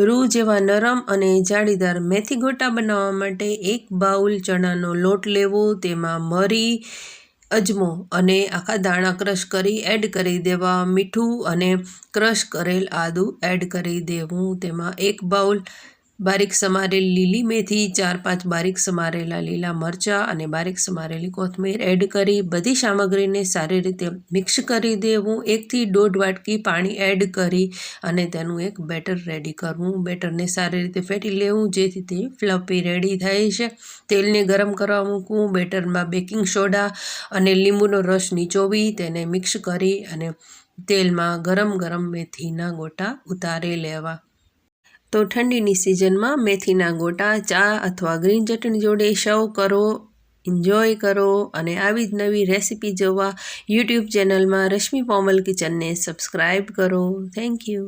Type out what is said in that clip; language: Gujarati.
રૂ જેવા નરમ અને જાળીદાર મેથી ગોટા બનાવવા માટે 1 બાઉલ ચણાનો લોટ લેવો, તેમાં મરી, અજમો અને આખા દાણા ક્રશ કરી એડ કરી દેવા, મીઠું અને ક્રશ કરેલ આદું એડ કરી દેવું, તેમાં 1 બાઉલ બારીક સમારેલી લીલી મેથી, 4-5 બારીક સમારેલા લીલા મરચાં અને બારીક સમારેલી કોથમીર એડ કરી બધી સામગ્રીને સારી રીતે મિક્સ કરી દેવું. 1 થી 1.5 વાટકી પાણી એડ કરી અને તેનું એક બેટર રેડી કરવું. બેટરને સારી રીતે ફેટી લેવું જેથી તે ફ્લફી રેડી થાય છે. તેલને ગરમ કરવા મૂકવું. બેટરમાં બેકિંગ સોડા અને લીંબુનો રસ નીચોવી તેને મિક્સ કરી અને તેલમાં ગરમ મેથીના ગોટા ઉતારી લેવા. તો ઠંડીની સિઝનમાં મેથીના ગોટા ચા અથવા ગ્રીન ચટણી જોડે સર્વ કરો. એન્જોય કરો અને આવી જ નવી રેસીપી જોવા યુટ્યુબ ચેનલમાં રશ્મિ પોમલ કિચનને સબસ્ક્રાઈબ કરો. Thank you.